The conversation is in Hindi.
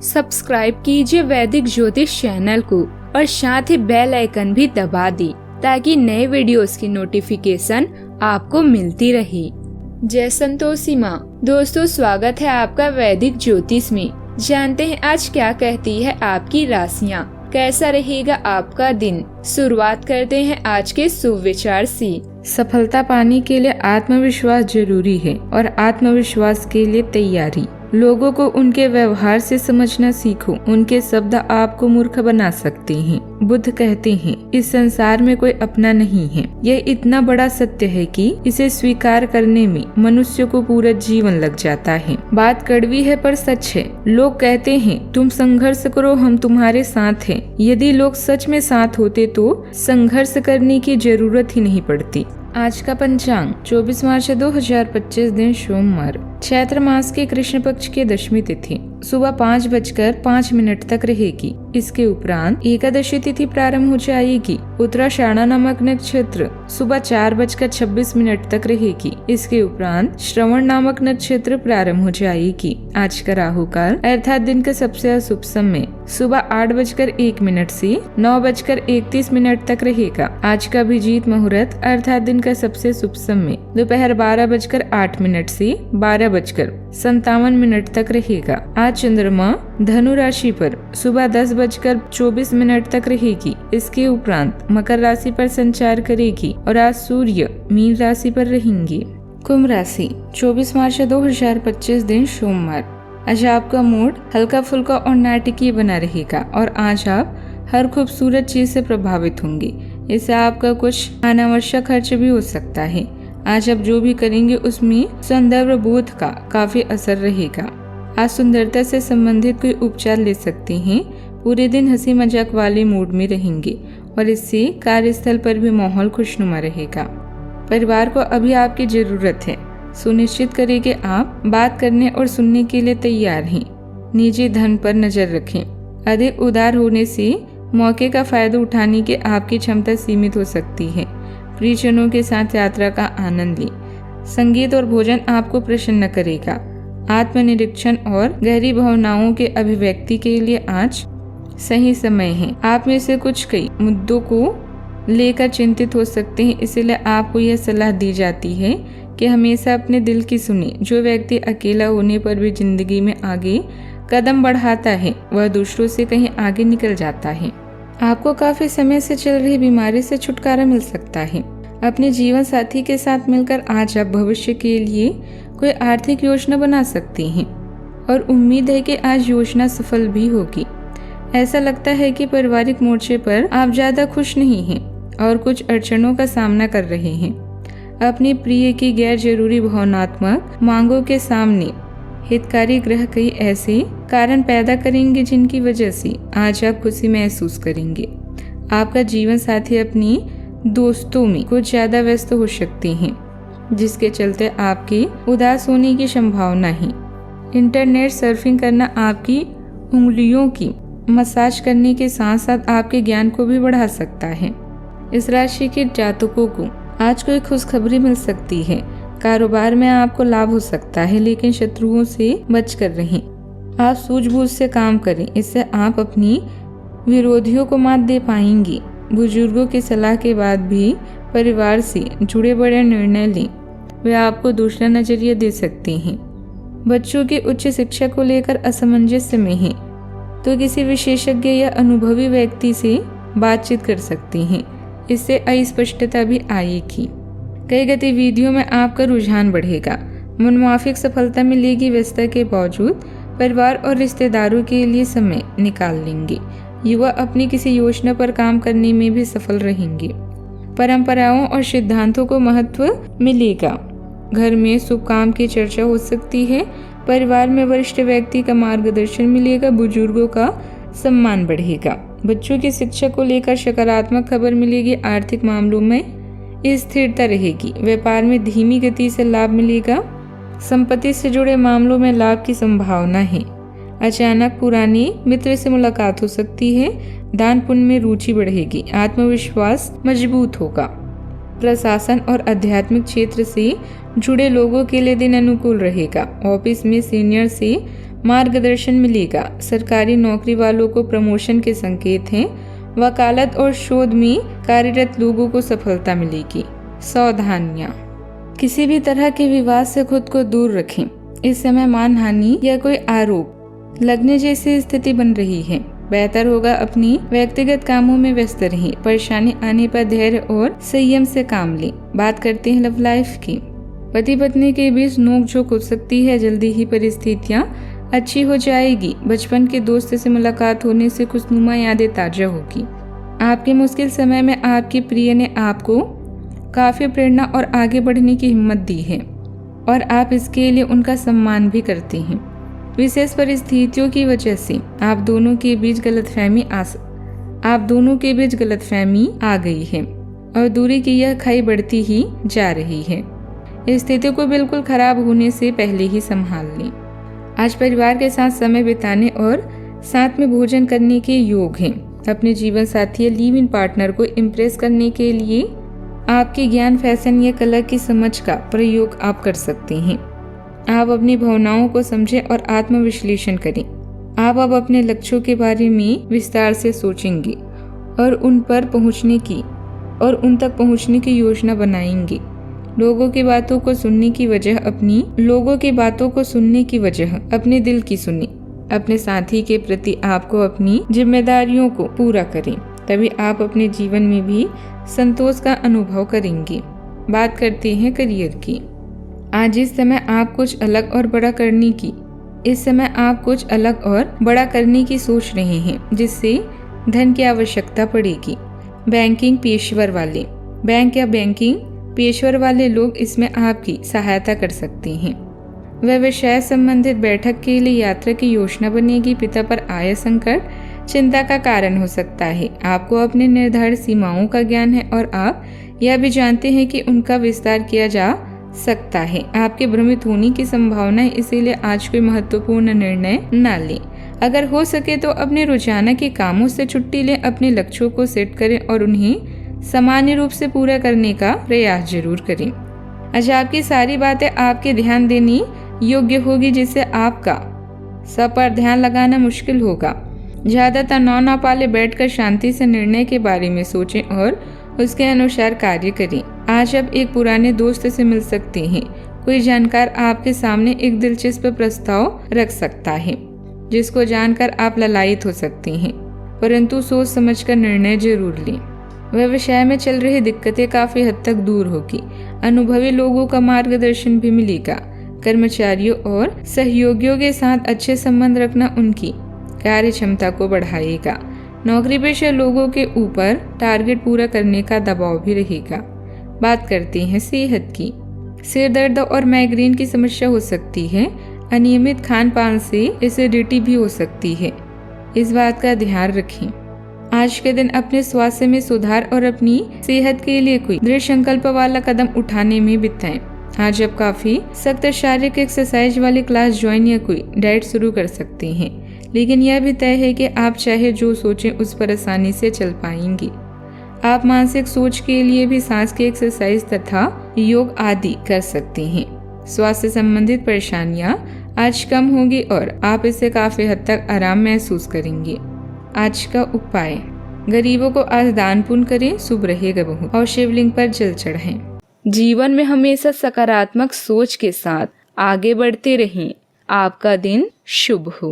सब्सक्राइब कीजिए वैदिक ज्योतिष चैनल को और साथ ही बेल आइकन भी दबा दी ताकि नए वीडियोस की नोटिफिकेशन आपको मिलती रहे। जय संतोषी माँ। दोस्तों, स्वागत है आपका वैदिक ज्योतिष में। जानते हैं आज क्या कहती है आपकी राशियाँ, कैसा रहेगा आपका दिन। शुरुआत करते हैं आज के शुभ विचार से। सफलता पाने के लिए आत्मविश्वास जरूरी है और आत्मविश्वास के लिए तैयारी। लोगों को उनके व्यवहार से समझना सीखो, उनके शब्द आपको मूर्ख बना सकते हैं। बुद्ध कहते हैं, इस संसार में कोई अपना नहीं है। यह इतना बड़ा सत्य है कि इसे स्वीकार करने में मनुष्य को पूरा जीवन लग जाता है। बात कड़वी है पर सच है। लोग कहते हैं तुम संघर्ष करो, हम तुम्हारे साथ हैं। यदि लोग सच में साथ होते तो संघर्ष करने की जरूरत ही नहीं पड़ती। आज का पंचांग 24 मार्च 2025 दिन सोमवार, चैत्र मास के कृष्ण पक्ष की दशमी तिथि सुबह 5:05 तक रहेगी। इसके उपरांत एकादशी तिथि प्रारंभ हो जाएगी। उत्तराषाढ़ा नामक नक्षत्र सुबह 4:26 तक रहेगी। इसके उपरांत श्रवण नामक नक्षत्र प्रारंभ हो जाएगी। आज का राहु काल अर्थात दिन का सबसे अशुभ समय सुबह 8:01 से 9:31 तक रहेगा। आज का अभिजीत मुहूर्त अर्थात दिन का सबसे शुभ समय दोपहर 12:08 से 12:57 तक रहेगा। आज चंद्रमा धनु राशि पर सुबह 10:24 तक रहेगी। इसके उपरांत मकर राशि पर संचार करेगी और आज सूर्य मीन राशि पर रहेंगे। कुंभ राशि 24 मार्च 2025 दिन सोमवार। आज आपका मूड हल्का फुल्का और नाटकीय बना रहेगा और आज आप हर खूबसूरत चीज से प्रभावित होंगे। इससे आपका कुछ अनावश्यक खर्च भी हो सकता है। आज आप जो भी करेंगे उसमें संदर्भ बोध का काफी असर रहेगा। आज सुंदरता से संबंधित कोई उपचार ले सकते हैं। पूरे दिन हंसी मजाक वाले मूड में रहेंगे और इससे कार्यस्थल पर भी माहौल खुशनुमा रहेगा। परिवार को अभी आपकी जरूरत है। सुनिश्चित करें कि आप बात करने और सुनने के लिए तैयार हैं। निजी धन पर नजर रखें। अधिक उदार होने से मौके का फायदा उठाने की आपकी क्षमता सीमित हो सकती है। प्रियजनों के साथ यात्रा का आनंद लें। संगीत और भोजन आपको प्रसन्न करेगा। आत्मनिरीक्षण और गहरी भावनाओं के अभिव्यक्ति के लिए आज सही समय है। आप में से कुछ कई मुद्दों को लेकर चिंतित हो सकते हैं, इसलिए आपको यह सलाह दी जाती है कि हमेशा अपने दिल की सुने। जो व्यक्ति अकेला होने पर भी जिंदगी में आगे कदम बढ़ाता है वह दूसरों से कहीं आगे निकल जाता है। आपको काफी समय से चल रही बीमारी से छुटकारा मिल सकता है। अपने जीवन साथी के साथ मिलकर आज आप भविष्य के लिए कोई आर्थिक योजना बना सकते हैं और उम्मीद है कि आज योजना सफल भी होगी। ऐसा लगता है कि पारिवारिक मोर्चे पर आप ज्यादा खुश नहीं हैं और कुछ अड़चनों का सामना कर रहे हैं। अपनी प्रिय की गैर जरूरी भावनात्मक मांगों के सामने हितकारी ग्रह कई ऐसे कारण पैदा करेंगे जिनकी वजह से आज आप खुशी महसूस करेंगे। आपका जीवन साथी अपनी दोस्तों में कुछ ज्यादा व्यस्त हो सकते हैं, जिसके चलते आपके उदास होने की संभावना है। इंटरनेट सर्फिंग करना आपकी उंगलियों की मसाज करने के साथ साथ आपके ज्ञान को भी बढ़ा सकता है। इस राशि के जातकों को आज कोई खुशखबरी मिल सकती है। कारोबार में आपको लाभ हो सकता है, लेकिन शत्रुओं से बचकर रहें। आप सूझबूझ से काम करें, इससे आप अपनी विरोधियों को मात दे पाएंगी। बुजुर्गों की सलाह के बाद भी परिवार से जुड़े बड़े निर्णय लें, वे आपको दूसरा नजरिया दे सकते हैं। बच्चों की उच्च शिक्षा को लेकर असमंजस में हैं, तो किसी विशेषज्ञ या अनुभवी व्यक्ति से बातचीत कर सकते हैं। इससे अस्पष्टता भी आएगी। कई गतिविधियों में आपका रुझान बढ़ेगा। मनमाफिक सफलता मिलेगी। व्यस्तता के बावजूद परिवार और रिश्तेदारों के लिए समय निकाल लेंगे। युवा अपनी किसी योजना पर काम करने में भी सफल रहेंगे। परंपराओं और सिद्धांतों को महत्व मिलेगा। घर में शुभ काम की चर्चा हो सकती है। परिवार में वरिष्ठ व्यक्ति का मार्गदर्शन मिलेगा। बुजुर्गों का सम्मान बढ़ेगा। बच्चों की शिक्षा को लेकर सकारात्मक खबर मिलेगी। आर्थिक मामलों में स्थिरता रहेगी। व्यापार में धीमी गति से लाभ मिलेगा। संपत्ति से जुड़े मामलों में लाभ की संभावना है। अचानक पुरानी मित्र से मुलाकात हो सकती है। दान पुण्य में रुचि बढ़ेगी। आत्मविश्वास मजबूत होगा। प्रशासन और आध्यात्मिक क्षेत्र से जुड़े लोगों के लिए दिन अनुकूल रहेगा। ऑफिस में सीनियर से मार्गदर्शन मिलेगा। सरकारी नौकरी वालों को प्रमोशन के संकेत हैं। वकालत और शोध में कार्यरत लोगों को सफलता मिलेगी। सावधानियां, किसी भी तरह के विवाद से खुद को दूर रखें। इस समय मानहानि या कोई आरोप लगने जैसी स्थिति बन रही है। बेहतर होगा अपनी व्यक्तिगत कामों में व्यस्त रहें। परेशानी आने पर धैर्य और संयम से काम लें। बात करते हैं लव लाइफ की। पति पत्नी के बीच नोकझोंक हो सकती है। जल्दी ही परिस्थितियां अच्छी हो जाएगी। बचपन के दोस्त से मुलाकात होने से खुशनुमा यादें ताजा होगी। आपके मुश्किल समय में आपके प्रिय ने आपको काफी प्रेरणा और आगे बढ़ने की हिम्मत दी है और आप इसके लिए उनका सम्मान भी करते हैं। विशेष परिस्थितियों की वजह से आप दोनों के बीच गलतफहमी आ गई है और दूरी की यह खाई बढ़ती ही जा रही है। स्थिति को बिल्कुल खराब होने से पहले ही संभाल लें। आज परिवार के साथ समय बिताने और साथ में भोजन करने के योग हैं। अपने जीवन साथी या लिव इन पार्टनर को इम्प्रेस करने के लिए आपके ज्ञान, फैशन या कला की समझ का प्रयोग आप कर सकते हैं। आप अपनी भावनाओं को समझें और आत्मविश्लेषण करें। आप अब अपने लक्ष्यों के बारे में विस्तार से सोचेंगे और उन तक पहुंचने की योजना बनाएंगे। लोगों की बातों को सुनने की वजह अपने दिल की सुने। अपने साथी के प्रति आपको अपनी जिम्मेदारियों को पूरा करें, तभी आप अपने जीवन में भी संतोष का अनुभव करेंगे। बात करते हैं करियर की। आज इस समय आप कुछ अलग और बड़ा करने की सोच रहे हैं, जिससे धन की आवश्यकता पड़ेगी। बैंक या बैंकिंग पेशेवर वाले लोग इसमें आपकी सहायता कर सकते हैं। व्यवसाय संबंधित बैठक के लिए यात्रा की योजना बनेगी। पिता पर आय संकट चिंता का कारण हो सकता है। आपको अपने निर्धारित सीमाओं का ज्ञान है और आप यह भी जानते हैं कि उनका विस्तार किया जा सकता है। आपके भ्रमित होने की संभावना है, इसीलिए आज कोई महत्वपूर्ण निर्णय न लें। अगर हो सके तो अपने रोजाना के कामों से छुट्टी लें। अपने लक्ष्यों को सेट करें और उन्हें सामान्य रूप से पूरा करने का प्रयास जरूर करें। आज आपकी सारी बातें आपके ध्यान देने योग्य होगी, जिससे आपका सब पर ध्यान लगाना मुश्किल होगा। ज्यादा तनाव न पाले, बैठकर शांति से निर्णय के बारे में सोचें और उसके अनुसार कार्य करें। आज आप एक पुराने दोस्त से मिल सकते हैं। कोई जानकार आपके सामने एक दिलचस्प प्रस्ताव रख सकता है, जिसको जानकर आप ललायित हो सकते हैं, परंतु सोच समझकर निर्णय जरूर लें। व्यवसाय में चल रही दिक्कतें काफी हद तक दूर होगी। अनुभवी लोगों का मार्गदर्शन भी मिलेगा। कर्मचारियों और सहयोगियों के साथ अच्छे संबंध रखना उनकी कार्य क्षमता को बढ़ाएगा। नौकरी पेशा लोगों के ऊपर टारगेट पूरा करने का दबाव भी रहेगा। बात करते हैं सेहत की। सिर दर्द और माइग्रेन की समस्या हो सकती है। अनियमित खान पान से एसिडिटी भी हो सकती है, इस बात का ध्यान रखें। आज के दिन अपने स्वास्थ्य में सुधार और अपनी सेहत के लिए कोई दृढ़ संकल्प वाला कदम उठाने में बिताएं। आज आप काफी सख्त शारीरिक एक्सरसाइज वाली क्लास ज्वाइन या कोई डाइट शुरू कर सकते हैं, लेकिन यह भी तय है कि आप चाहे जो सोचें उस पर आसानी से चल पाएंगे। आप मानसिक सोच के लिए भी सांस की एक्सरसाइज तथा योग आदि कर सकते हैं। स्वास्थ्य संबंधित परेशानियां आज कम होगी और आप इससे काफी हद तक आराम महसूस करेंगे। आज का उपाय, गरीबों को आज दान पुण्य करें, शुभ रहेगा बहुत, और शिवलिंग पर जल चढ़ाएं। जीवन में हमेशा सकारात्मक सोच के साथ आगे बढ़ते रहें। आपका दिन शुभ हो।